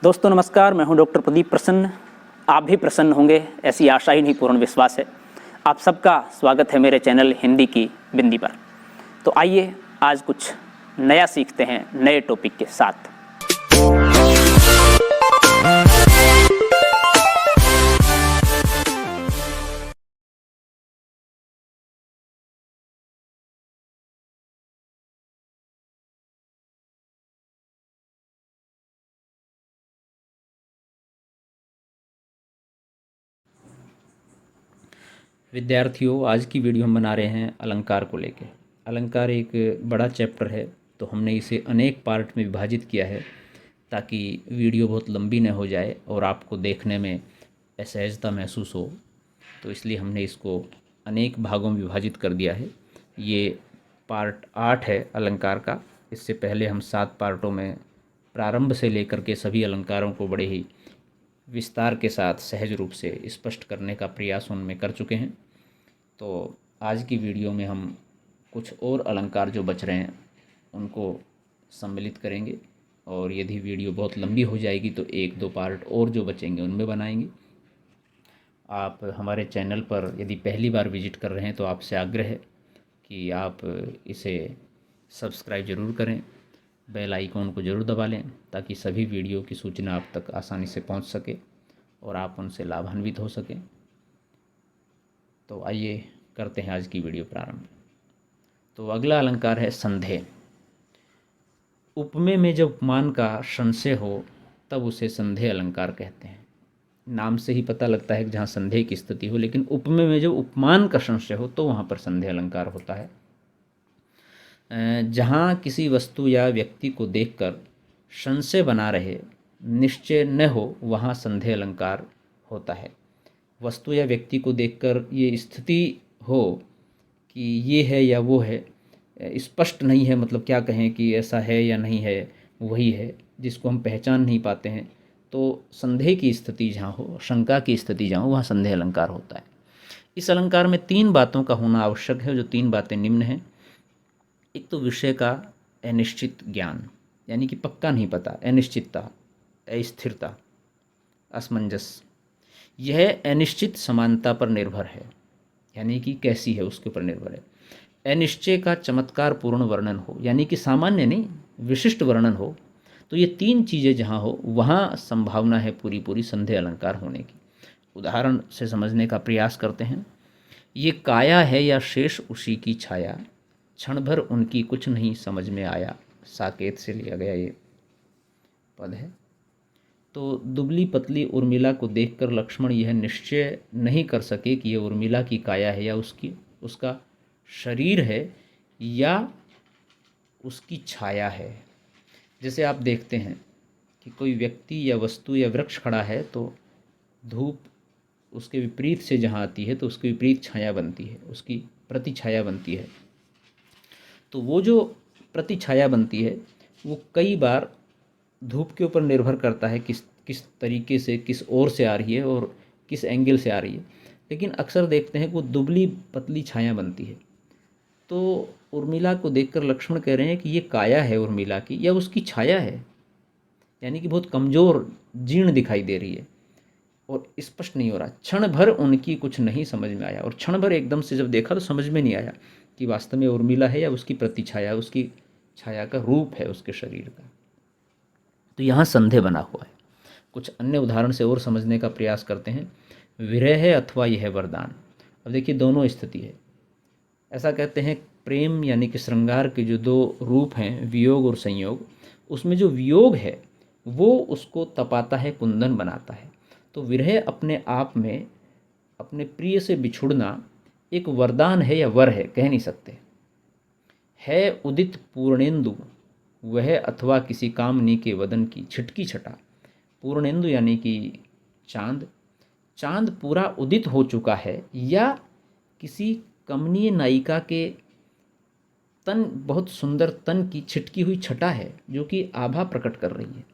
दोस्तों नमस्कार, मैं हूं डॉक्टर प्रदीप प्रसन्न। आप भी प्रसन्न होंगे ऐसी आशा ही नहीं पूर्ण विश्वास है। आप सबका स्वागत है मेरे चैनल हिंदी की बिंदी पर। तो आइए आज कुछ नया सीखते हैं नए टॉपिक के साथ। विद्यार्थियों, आज की वीडियो हम बना रहे हैं अलंकार को लेके। अलंकार एक बड़ा चैप्टर है, तो हमने इसे अनेक पार्ट में विभाजित किया है ताकि वीडियो बहुत लंबी न हो जाए और आपको देखने में असहजता महसूस हो। तो इसलिए हमने इसको अनेक भागों में विभाजित कर दिया है। ये पार्ट 8 है अलंकार का। इससे पहले हम 7 पार्टों में प्रारंभ से लेकर के सभी अलंकारों को बड़े ही विस्तार के साथ सहज रूप से स्पष्ट करने का प्रयास उनमें कर चुके हैं। तो आज की वीडियो में हम कुछ और अलंकार जो बच रहे हैं उनको सम्मिलित करेंगे, और यदि वीडियो बहुत लंबी हो जाएगी तो 1-2 पार्ट और जो बचेंगे उनमें बनाएंगे। आप हमारे चैनल पर यदि पहली बार विजिट कर रहे हैं तो आपसे आग्रह है कि आप इसे सब्सक्राइब ज़रूर करें, बेल आइकॉन को ज़रूर दबा लें ताकि सभी वीडियो की सूचना आप तक आसानी से पहुंच सके और आप उनसे लाभान्वित हो सकें। तो आइए करते हैं आज की वीडियो प्रारंभ। तो अगला अलंकार है संदेह। उपमेय में जब उपमान का संशय हो तब उसे संदेह अलंकार कहते हैं। नाम से ही पता लगता है कि जहाँ संदेह की स्थिति हो, लेकिन उपमेय में जब उपमान का संशय हो तो वहाँ पर संदेह अलंकार होता है। जहाँ किसी वस्तु या व्यक्ति को देखकर संशय बना रहे, निश्चय न हो, वहाँ संदेह अलंकार होता है। वस्तु या व्यक्ति को देखकर ये स्थिति हो कि ये है या वो है, स्पष्ट नहीं है, मतलब क्या कहें कि ऐसा है या नहीं है, वही है, जिसको हम पहचान नहीं पाते हैं, तो संदेह की स्थिति जहाँ हो, शंका की स्थिति जहाँ हो, वहाँ संदेह अलंकार होता है। इस अलंकार में 3 बातों का होना आवश्यक है, जो 3 बातें निम्न हैं। एक तो विषय का अनिश्चित ज्ञान, यानी कि पक्का नहीं पता, अनिश्चितता, अस्थिरता, असमंजस। यह अनिश्चित समानता पर निर्भर है, यानी कि कैसी है उसके ऊपर निर्भर है। अनिश्चय का चमत्कार पूर्ण वर्णन हो, यानी कि सामान्य नहीं विशिष्ट वर्णन हो। तो ये 3 चीज़ें जहाँ हो वहाँ संभावना है पूरी पूरी संदेह अलंकार होने की। उदाहरण से समझने का प्रयास करते हैं। ये काया है या शेष उसी की छाया, क्षण भर उनकी कुछ नहीं समझ में आया। साकेत से लिया गया ये पद है। तो दुबली पतली उर्मिला को देखकर लक्ष्मण यह निश्चय नहीं कर सके कि यह उर्मिला की काया है या उसका शरीर है या उसकी छाया है। जैसे आप देखते हैं कि कोई व्यक्ति या वस्तु या वृक्ष खड़ा है तो धूप उसके विपरीत से जहाँ आती है तो उसके विपरीत छाया बनती है, उसकी प्रतिछाया बनती है। तो वो जो प्रतिछाया बनती है वो कई बार धूप के ऊपर निर्भर करता है किस तरीके से, किस ओर से आ रही है और किस एंगल से आ रही है। लेकिन अक्सर देखते हैं कि वो दुबली पतली छाया बनती है। तो उर्मिला को देखकर लक्ष्मण कह रहे हैं कि ये काया है उर्मिला की या उसकी छाया है, यानी कि बहुत कमज़ोर जीर्ण दिखाई दे रही है और स्पष्ट नहीं हो रहा। क्षण भर उनकी कुछ नहीं समझ में आया, और क्षण भर एकदम से जब देखा तो समझ में नहीं आया कि वास्तव में उर्मिला है या उसकी प्रतिछाया, उसकी छाया का रूप है उसके शरीर का। तो यहाँ संदेह बना हुआ है। कुछ अन्य उदाहरण से और समझने का प्रयास करते हैं। विरह है अथवा यह वरदान। अब देखिए दोनों स्थिति है। ऐसा कहते हैं प्रेम यानी कि श्रृंगार के जो 2 रूप हैं, वियोग और संयोग, उसमें जो वियोग है वो उसको तपाता है, कुंदन बनाता है। तो विरह अपने आप में अपने प्रिय से बिछुड़ना एक वरदान है या वर है, कह नहीं सकते। है उदित पूर्णेंदु वह अथवा किसी कामनी के वदन की छिटकी छटा। पूर्णेंदु यानी कि चांद, चांद पूरा उदित हो चुका है या किसी कमनीय नायिका के तन, बहुत सुंदर तन की छिटकी हुई छटा है जो कि आभा प्रकट कर रही है।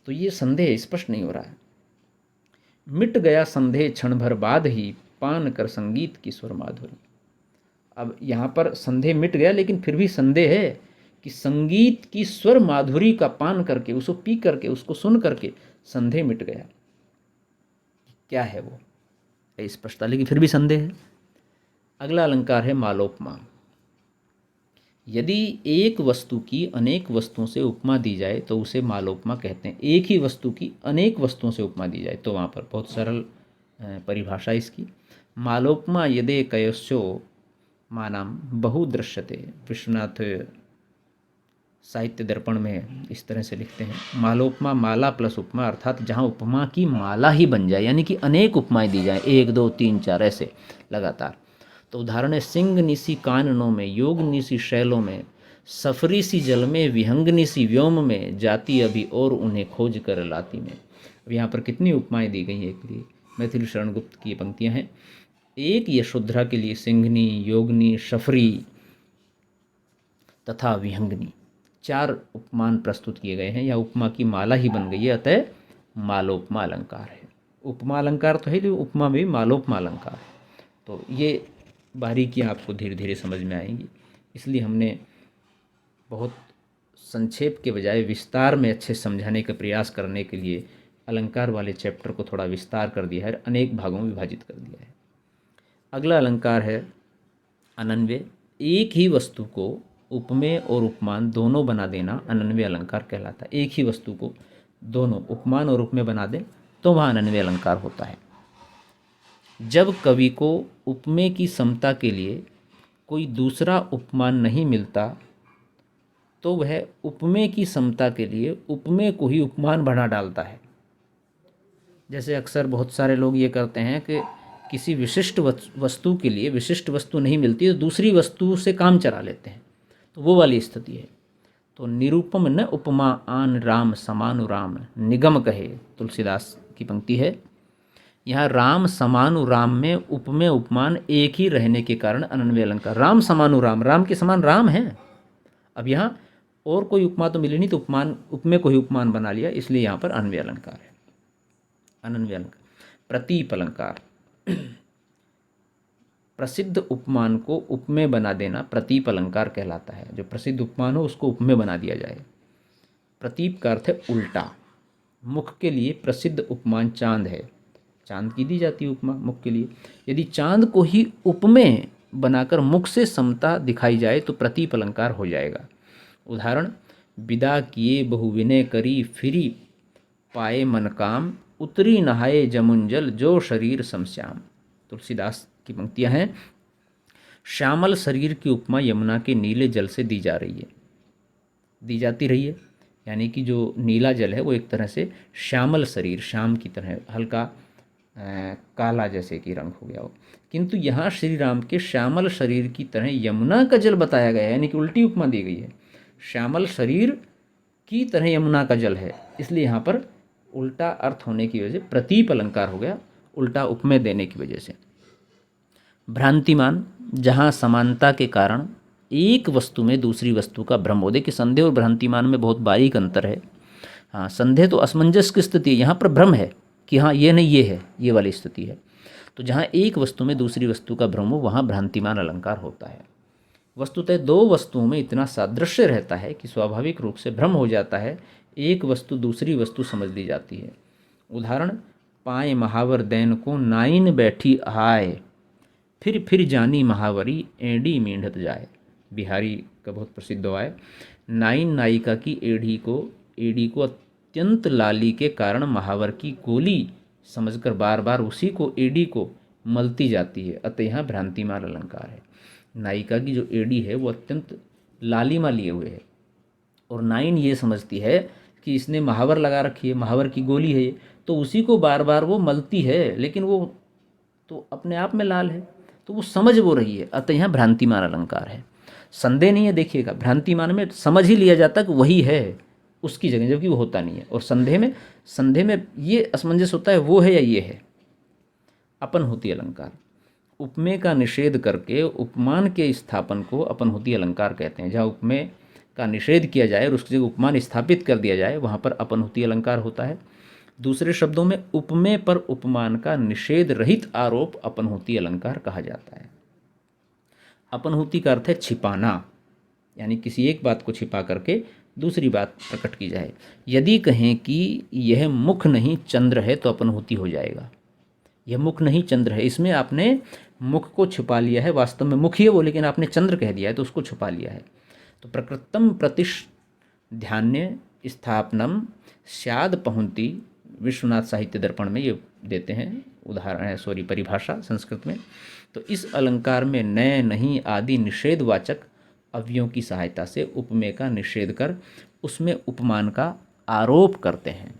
तो ये संदेह स्पष्ट नहीं हो रहा है। मिट गया संदेह क्षण भर बाद ही, पान कर संगीत की स्वर माधुरी। अब यहाँ पर संदेह मिट गया लेकिन फिर भी संदेह है कि संगीत की स्वर माधुरी का पान करके, उसको पी करके, उसको सुन करके संदेह मिट गया। क्या है वो? स्पष्टता, लेकिन फिर भी संदेह है। अगला अलंकार है मालोपमा। यदि एक वस्तु की अनेक वस्तुओं से उपमा दी जाए तो उसे मालोपमा कहते हैं। एक ही वस्तु की अनेक वस्तुओं से उपमा दी जाए तो वहाँ पर बहुत सरल परिभाषा इसकी, मालोपमा यदे कयस्यो मानाम बहु दृश्यते। विश्वनाथ साहित्य दर्पण में इस तरह से लिखते हैं, मालोपमा माला प्लस उपमा, अर्थात जहाँ उपमा की माला ही बन जाए, यानी कि अनेक उपमाएं दी जाएं, 1 2 3 4 ऐसे लगातार। तो उदाहरण है, सिंह निसी काननों में, योग निसी शैलों में, सफरी सी जल में, विहंगनी सी व्योम में, जाती अभी और उन्हें खोज कर लाती में। अब यहाँ पर कितनी उपमाएं दी गई हैं एक लिए। मैथिली शरण गुप्त की पंक्तियाँ हैं। एक यशोधरा के लिए सिंघनी, योगनी, शफरी तथा विहंगनी 4 उपमान प्रस्तुत किए गए हैं। या उपमा की माला ही बन गई है, अतः मालोपमा अलंकार है। उपमा अलंकार तो है, जो उपमा में भी मालोपमा अलंकार है। तो ये बारीकियाँ आपको धीरे धीरे समझ में आएंगी, इसलिए हमने बहुत संक्षेप के बजाय विस्तार में अच्छे समझाने का प्रयास करने के लिए अलंकार वाले चैप्टर को थोड़ा विस्तार कर दिया है, अनेक भागों में विभाजित कर दिया है। अगला अलंकार है अनन्वय। एक ही वस्तु को उपमेय और उपमान दोनों बना देना अनन्वय अलंकार कहलाता है। एक ही वस्तु को दोनों उपमान और उपमेय बना दें तो वहाँ अनन्वय अलंकार होता है। जब कवि को उपमेय की समता के लिए कोई दूसरा उपमान नहीं मिलता तो वह उपमेय की समता के लिए उपमेय को ही उपमान बना डालता है। जैसे अक्सर बहुत सारे लोग ये करते हैं कि किसी विशिष्ट वस्तु के लिए विशिष्ट वस्तु नहीं मिलती तो दूसरी वस्तु से काम चला लेते हैं, तो वो वाली स्थिति है। तो निरूपम न उपमा आन राम समानु राम निगम कहे, तुलसीदास की पंक्ति है। यहाँ राम समानु राम में उपमेय उपमान एक ही रहने के कारण अनन्वय अलंकार। राम समानु राम, राम के समान राम है। अब यहाँ और कोई उपमा तो मिली नहीं, तो उपमान उपमेय को ही उपमान बना लिया, इसलिए यहाँ पर अन्वय अलंकार है। अनन्वय अलंकार। प्रतीप अलंकार। प्रसिद्ध उपमान को उपमेय बना देना प्रतीप अलंकार कहलाता है। जो प्रसिद्ध उपमान हो उसको उपमेय बना दिया जाए। प्रतीप का अर्थ है उल्टा। मुख के लिए प्रसिद्ध उपमान चांद है, चांद की दी जाती है उपमा मुख के लिए। यदि चांद को ही उपमेय बनाकर मुख से समता दिखाई जाए तो प्रतीप अलंकार हो जाएगा। उदाहरण, विदा किए बहु विनय करी फिरी पाए मन काम, उतरी नहाए जमुंजल जो शरीर समश्याम। तुलसीदास की पंक्तियां हैं। श्यामल शरीर की उपमा यमुना के नीले जल से दी जा रही है, दी जाती रही है। यानी कि जो नीला जल है वो एक तरह से श्यामल शरीर, श्याम की तरह हल्का काला जैसे कि रंग हो गया हो, किंतु यहाँ श्री राम के श्यामल शरीर की तरह यमुना का जल बताया गया है, यानी कि उल्टी उपमा दी गई है। श्यामल शरीर की तरह यमुना का जल है, इसलिए यहाँ पर उल्टा अर्थ होने की वजह से प्रतीप अलंकार हो गया, उल्टा उपमेय देने की वजह से। भ्रांतिमान, जहाँ समानता के कारण एक वस्तु में दूसरी वस्तु का भ्रम हो। देखिए, संदेह और भ्रांतिमान में बहुत बारीक अंतर है। हाँ, संदेह तो असमंजस की स्थिति है, यहाँ पर भ्रम है कि हाँ ये नहीं ये है, ये वाली स्थिति है। तो जहाँ एक वस्तु में दूसरी वस्तु का भ्रम हो वहाँ भ्रांतिमान अलंकार होता है। वस्तुतः दो वस्तुओं में इतना सादृश्य रहता है कि स्वाभाविक रूप से भ्रम हो जाता है, एक वस्तु दूसरी वस्तु समझ ली जाती है। उदाहरण, पाए महावर दैन को नाइन बैठी आए, फिर जानी महावरी एड़ी मींढत जाए। बिहारी का बहुत प्रसिद्ध हुआ है। नाइन नायिका की एड़ी को अत्यंत लाली के कारण महावर की गोली समझकर बार बार उसी को एड़ी को मलती जाती है, अतः यहाँ भ्रांतिमान अलंकार है। नायिका की जो एड़ी है वो अत्यंत लालिमा लिए हुए है और नाइन ये समझती है कि इसने महावर लगा रखी है, महावर की गोली है, तो उसी को बार बार वो मलती है, लेकिन वो तो अपने आप में लाल है, तो वो समझ वो रही है, अतः यहाँ भ्रांतिमान अलंकार है। संदेह नहीं है, देखिएगा, भ्रांतिमान में समझ ही लिया जाता कि वही है उसकी जगह, जबकि वो होता नहीं है। और संदेह में ये असमंजस होता है वो है या ये है। अपनहुति अलंकार। उपमेय का निषेध करके उपमान के स्थापन को अपनहुति अलंकार कहते हैं। जहाँ उपमेय का निषेध किया जाए और उसकी जगह उपमान स्थापित कर दिया जाए वहाँ पर अपनहुति अलंकार होता है। दूसरे शब्दों में उपमेय पर उपमान का निषेध रहित आरोप अपनहुति अलंकार कहा जाता है। अपनहुति का अर्थ है छिपाना। यानी किसी एक बात को छिपा करके दूसरी बात प्रकट की जाए। यदि कहें कि यह मुख नहीं चंद्र है तो अपनहुति हो जाएगा। यह मुख नहीं चंद्र है, इसमें आपने मुख को छुपा लिया है, वास्तव में मुख ही है वो, लेकिन आपने चंद्र कह दिया है तो उसको छुपा लिया है। तो प्रकृतम प्रतिश ध्यान्य स्थापनम स्याद पहुंती, विश्वनाथ साहित्य दर्पण में ये देते हैं उदाहरण, परिभाषा संस्कृत में। तो इस अलंकार में नए नहीं आदि निषेधवाचक अव्ययों की सहायता से उपमेय का निषेध कर उसमें उपमान का आरोप करते हैं।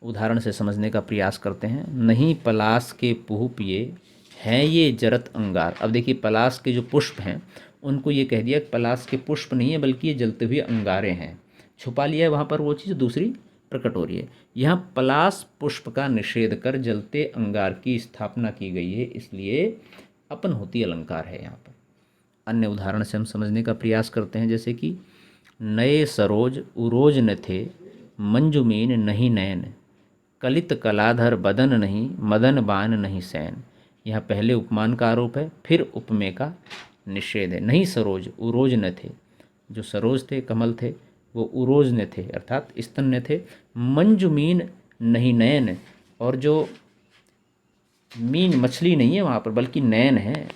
उदाहरण से समझने का प्रयास करते हैं। नहीं पलास के पुष्प ये हैं ये जरत अंगार। अब देखिए पलास के जो पुष्प हैं उनको ये कह दिया कि पलास के पुष्प नहीं है बल्कि ये जलते हुए अंगारे हैं, छुपा लिया है वहाँ पर वो चीज़, दूसरी प्रकट हो रही है। यहाँ पलास पुष्प का निषेध कर जलते अंगार की स्थापना की गई है, इसलिए अपनहुति अलंकार है यहाँ पर। अन्य उदाहरण से हम समझने का प्रयास करते हैं, जैसे कि नए सरोज उरोज न थे मंजुमीन नहीं नयन, कलित कलाधर बदन नहीं मदन बान नहीं सैन। यहाँ पहले उपमान का आरोप है, फिर उपमेय का निषेध है। नहीं सरोज उरोज न थे, जो सरोज थे कमल थे वो उरोज ने थे अर्थात स्तन ने थे। मंजुमीन नहीं नयन, और जो मीन मछली नहीं है वहाँ पर बल्कि नयन है।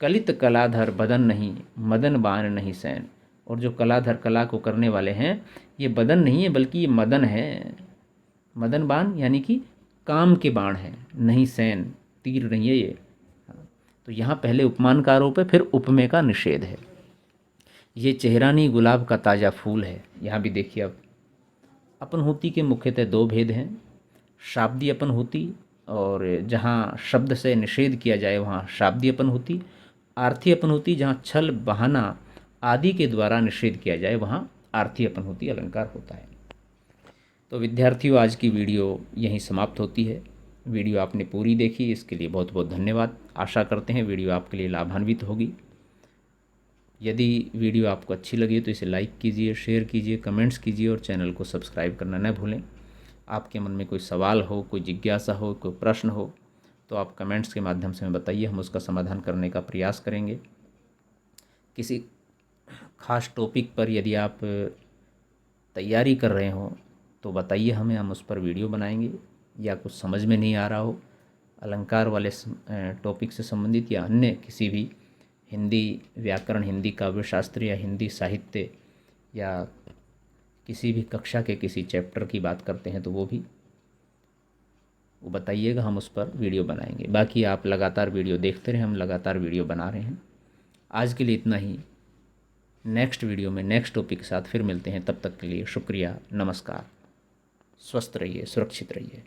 कलित कलाधर बदन नहीं मदन बान नहीं सैन, और जो कलाधर कला को करने वाले हैं ये बदन नहीं है बल्कि ये मदन है। मदन बाण यानी कि काम के बाण हैं, नहीं सैन तीर नहीं है ये। तो यहाँ पहले उपमान का आरोप है, फिर उपमेय का निषेध है। ये चेहरानी गुलाब का ताज़ा फूल है। यहाँ भी देखिए अब अपनहुति के मुख्यतः दो भेद हैं, शाब्दी अपनहुति, और जहाँ शब्द से निषेध किया जाए वहाँ शाब्दी अपनहुति। आर्थी अपनहुति, जहाँ छल बहाना आदि के द्वारा निषेध किया जाए वहाँ आर्थी अपनहुति अलंकार होता है। तो विद्यार्थियों, आज की वीडियो यहीं समाप्त होती है। वीडियो आपने पूरी देखी, इसके लिए बहुत बहुत धन्यवाद। आशा करते हैं वीडियो आपके लिए लाभान्वित होगी। यदि वीडियो आपको अच्छी लगी तो इसे लाइक कीजिए, शेयर कीजिए, कमेंट्स कीजिए और चैनल को सब्सक्राइब करना न भूलें। आपके मन में कोई सवाल हो, कोई जिज्ञासा हो, कोई प्रश्न हो तो आप कमेंट्स के माध्यम से हमें बताइए, हम उसका समाधान करने का प्रयास करेंगे। किसी खास टॉपिक पर यदि आप तैयारी कर रहे हो तो बताइए हमें, हम उस पर वीडियो बनाएंगे। या कुछ समझ में नहीं आ रहा हो अलंकार वाले टॉपिक से संबंधित, या अन्य किसी भी हिंदी व्याकरण, हिंदी काव्यशास्त्र या हिंदी साहित्य या किसी भी कक्षा के किसी चैप्टर की बात करते हैं तो वो बताइएगा, हम उस पर वीडियो बनाएंगे। बाकी आप लगातार वीडियो देखते रहें, हम लगातार वीडियो बना रहे हैं। आज के लिए इतना ही। नेक्स्ट वीडियो में नेक्स्ट टॉपिक के साथ फिर मिलते हैं। तब तक के लिए शुक्रिया, नमस्कार, स्वस्थ रहिए, सुरक्षित रहिए।